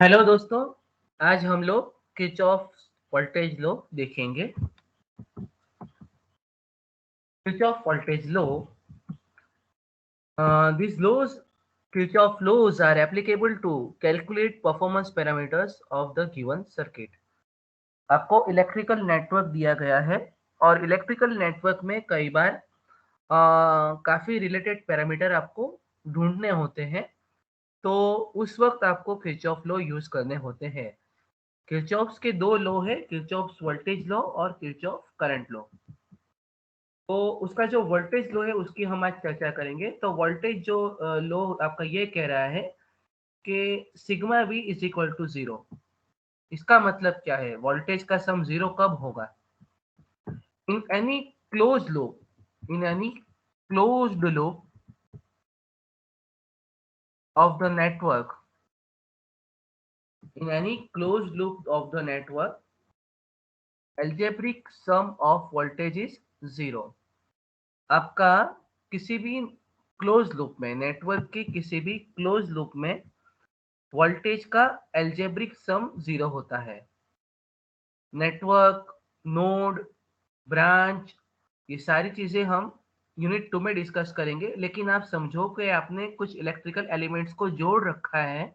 Hello दोस्तों, आज हम लोग किरचॉफ वोल्टेज लॉ देखेंगे। Kirchhoff voltage law, these laws, Kirchhoff laws are applicable to calculate performance parameters of the given circuit। आपको electrical network दिया गया है और इलेक्ट्रिकल नेटवर्क में कई बार काफी रिलेटेड पैरामीटर आपको ढूंढने होते हैं, तो उस वक्त आपको किरचॉफ लॉ यूज करने होते हैं। किरचॉफ्स के दो लॉ है, किरचॉफ्स वोल्टेज लॉ और किरचॉफ करंट लॉ। तो उसका जो वोल्टेज लो है उसकी हम आज चर्चा करेंगे। तो वोल्टेज जो लो आपका ये कह रहा है कि sigma V is equal to zero. इसका मतलब क्या है? वोल्टेज का सम जीरो कब होगा? In any close loop, in any closed loop of the network, in any closed loop of the network, algebraic sum of voltage is zero. आपका किसी भी क्लोज लूप में, नेटवर्क के किसी भी क्लोज लूप में वोल्टेज का एल्जेब्रिक सम जीरो होता है। नेटवर्क, नोड, ब्रांच, ये सारी चीजें हम यूनिट 2 में डिस्कस करेंगे, लेकिन आप समझो कि आपने कुछ इलेक्ट्रिकल एलिमेंट्स को जोड़ रखा है,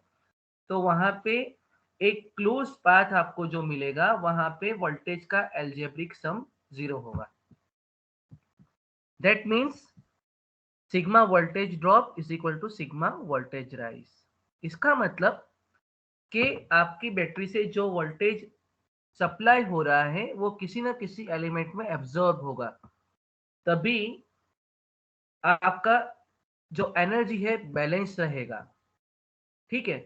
तो वहां पे एक क्लोज पाथ आपको जो मिलेगा वहां पे वोल्टेज का एल्जेब्रिक सम जीरो होगा। That means sigma voltage drop is equal to sigma voltage rise. इसका मतलब कि आपकी बैटरी से जो वोल्टेज सप्लाई हो रहा है वो किसी ना किसी एलिमेंट में एब्जॉर्ब होगा, तभी आपका जो एनर्जी है बैलेंस रहेगा। ठीक है,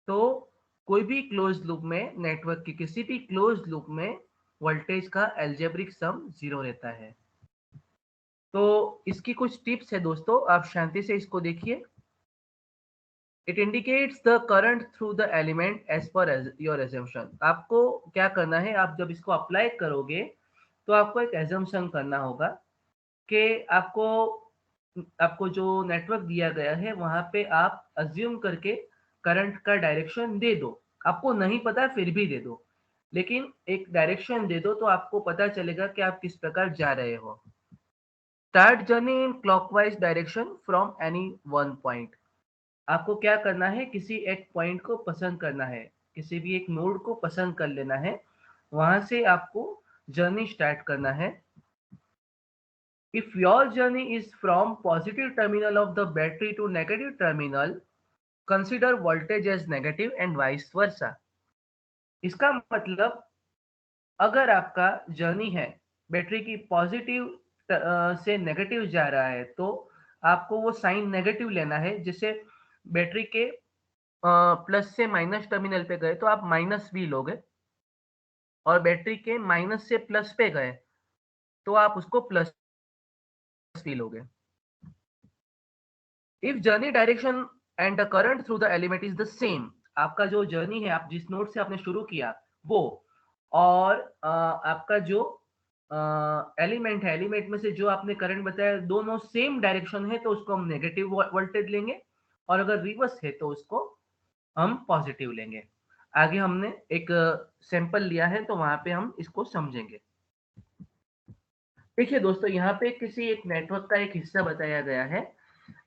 तो कोई भी क्लोज लूप में, नेटवर्क की किसी भी क्लोज लूप में वोल्टेज का एल्जेब्रिक सम जीरो रहता है। तो इसकी कुछ टिप्स है दोस्तों, आप शांति से इसको देखिए। It indicates the current through the element as per your assumption. आपको क्या करना है, आप जब इसको अप्लाई करोगे तो आपको एक एजम्पशन करना होगा कि आपको आपको जो नेटवर्क दिया गया है वहां पे आप अज्यूम करके करंट का डायरेक्शन दे दो। आपको नहीं पता फिर भी दे दो, लेकिन एक डायरेक्शन दे दो तो आपको पता चलेगा कि आप किस प्रकार जा रहे हो। Start journey in clockwise direction from any one point. आपको क्या करना है, किसी एक पॉइंट को पसंद करना है, किसी भी एक नोड को पसंद कर लेना है, वहां से आपको जर्नी स्टार्ट करना है। If your journey is from positive terminal of the battery to negative terminal, consider voltage as negative and vice versa। इसका मतलब अगर आपका जर्नी है बैटरी की पॉजिटिव से नेगेटिव जा रहा है, तो आपको वो साइन नेगेटिव लेना है। जैसे बैटरी के प्लस से माइनस टर्मिनल पे गए तो आप माइनस वी लोगे, और बैटरी के माइनस से प्लस पे गए तो आप उसको प्लस वी लोगे। If journey direction and the current through the element is the same, आपका जो जर्नी है, आप जिस नोड से आपने शुरू किया वो, और आपका जो एलिमेंट है, एलिमेंट में से जो आपने करंट बताया, दोनों सेम डायरेक्शन है, तो उसको हम नेगेटिव वोल्टेज लेंगे, और अगर रिवर्स है तो उसको हम पॉजिटिव लेंगे। आगे हमने एक सैंपल लिया है तो वहां पे हम इसको समझेंगे। देखिए दोस्तों, यहाँ पे किसी एक नेटवर्क का एक हिस्सा बताया गया है।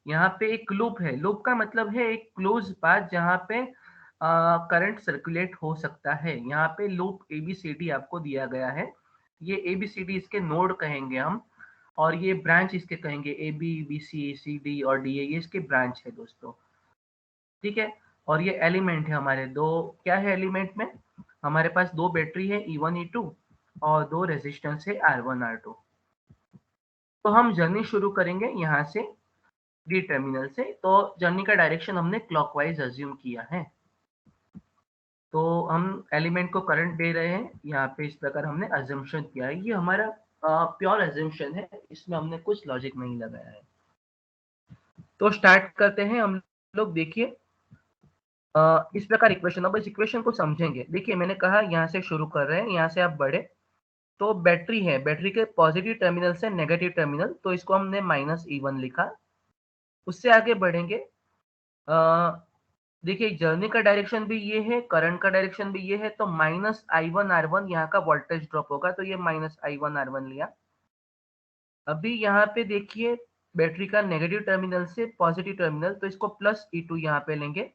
यहाँ पे एक लूप है। लूप का मतलब है एक क्लोज पाथ जहाँ पे करंट सर्कुलेट हो सकता है। यहाँ पे लूप एबीसीडी आपको दिया गया है। ये एबीसीडी इसके नोड कहेंगे हम, और ये ब्रांच इसके कहेंगे, A B, B C, C D और डी ए, ये इसके ब्रांच है दोस्तों। ठीक है, और ये एलिमेंट है हमारे दो। क्या है एलिमेंट में? हमारे पास दो बैटरी है E1 E2 और दो रेजिस्टेंस है R1 R2। तो हम जर्नी शुरू करेंगे यहाँ से, डी टर्मिनल से। तो जर्नी का डायरेक्शन हमने क्लॉकवाइज अज्यूम किया है, तो हम एलिमेंट को करंट दे रहे हैं यहाँ पे, इस प्रकार हमने अज्यूमशन किया है। ये हमारा प्योर अज्यूमशन है, इसमें हमने कुछ लॉजिक नहीं लगाया है। तो स्टार्ट करते हैं हम लोग। देखिए इस प्रकार इक्वेशन, अब इस इक्वेशन को समझेंगे। देखिए मैंने कहा यहाँ से शुरू कर रहे हैं, यहाँ से आप बढ़े तो बैटरी है, बैटरी के पॉजिटिव टर्मिनल से नेगेटिव टर्मिनल, तो इसको हमने -E1 लिखा। उससे आगे बढ़ेंगे, देखिए जर्नी का डायरेक्शन भी ये है, करंट का डायरेक्शन भी ये है, तो माइनस I1R1 यहाँ का वोल्टेज ड्रॉप होगा, तो ये माइनस I1R1 लिया। अभी यहाँ पे देखिए बैटरी का नेगेटिव टर्मिनल से पॉजिटिव टर्मिनल, तो इसको प्लस E2 यहाँ पे लेंगे,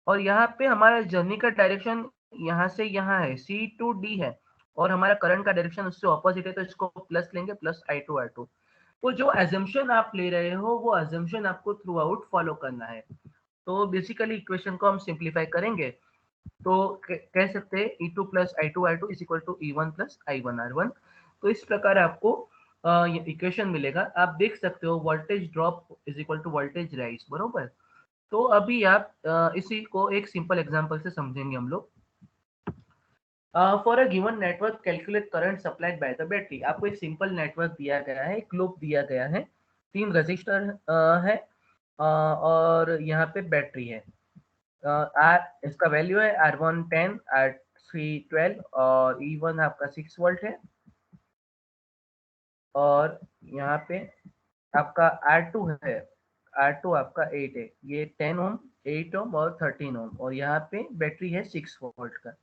और यहाँ पे हमारा जर्नी का डायरेक्शन यहाँ से यहाँ है, C2D है, और हमारा करंट का डायरेक्शन उससे ऑपोजिट है, तो इसको प्लस लेंगे, प्लस I2R2। तो जो एजम्पशन आप ले रहे हो वो एजम्पशन आपको थ्रू आउट फॉलो करना है। तो बेसिकली इक्वेशन को हम सिंप्लीफाई करेंगे, तो कह सकते हैं E2 plus I2R2 is equal to E1 plus I1R1। तो इस प्रकार आपको ये इक्वेशन मिलेगा। आप देख सकते हो voltage drop is equal to voltage rise, बरोबर। तो अभी आप इसी को एक सिंपल एग्जांपल से समझेंगे हम लोग। For a given network calculate current supplied by the battery. आपको एक सिंपल नेटवर्क दिया गया है, एक लूप दिया गया है, 3 रजिस्टर है, और यहाँ पे बैटरी है। आर इसका वैल्यू है R1 10, R3 12 और E1 आपका 6 वोल्ट है, और यहाँ पे आपका R2 है, R2 आपका 8 है, ये 10 ओम, 8 ओम और 13 ओम, और यहाँ पे बैटरी है 6 वोल्ट का।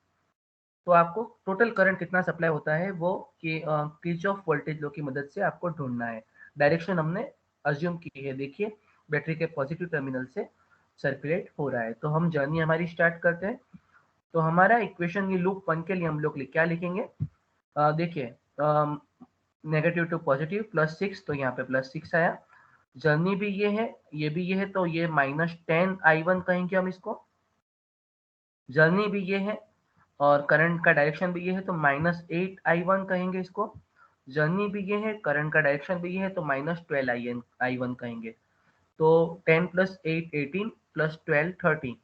तो आपको टोटल करंट कितना सप्लाई होता है वो कि किरचॉफ वोल्टेज लॉ की मदद से आपको ढूंढना है। डायरेक्शन हमने अज्यूम की है, देखिए बैटरी के पॉजिटिव टर्मिनल से सर्कुलेट हो रहा है। तो हम जर्नी हमारी स्टार्ट करते हैं। तो हमारा इक्वेशन ये लूप 1 के लिए हम लोग क्या लिखेंगे, देखिए नेगेटिव टू पॉजिटिव प्लस 6, तो यहाँ पे प्लस 6 आया। जर्नी भी ये है, ये भी ये है, तो ये -10I1 कहेंगे हम इसको। जर्नी भी ये है और करंट का डायरेक्शन भी ये है, तो -8I1 कहेंगे इसको। जर्नी भी ये है, करंट का डायरेक्शन भी ये है, तो -12I1 कहेंगे। तो 10 प्लस 8 18 प्लस 12 30,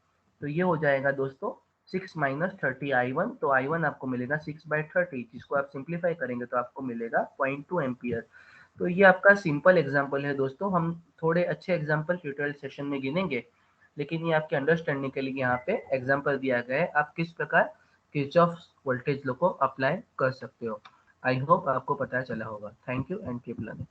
तो ये हो जाएगा दोस्तों 6 माइनस 30I1। तो I1 आपको मिलेगा 6/30, जिसको आप सिंप्लीफाई करेंगे तो आपको मिलेगा 0.2 एम्पियर। तो ये आपका सिंपल एग्जाम्पल है दोस्तों। हम थोड़े अच्छे एग्जाम्पल ट्यूटोरियल सेशन में गिनेंगे, लेकिन ये आपके अंडरस्टैंडिंग के लिए यहाँ पे एग्जाम्पल दिया गया है, आप किस प्रकार किरचॉफ वोल्टेज लॉ को अप्लाई कर सकते हो। आई होप आपको पता चला होगा। Thank you and keep learning.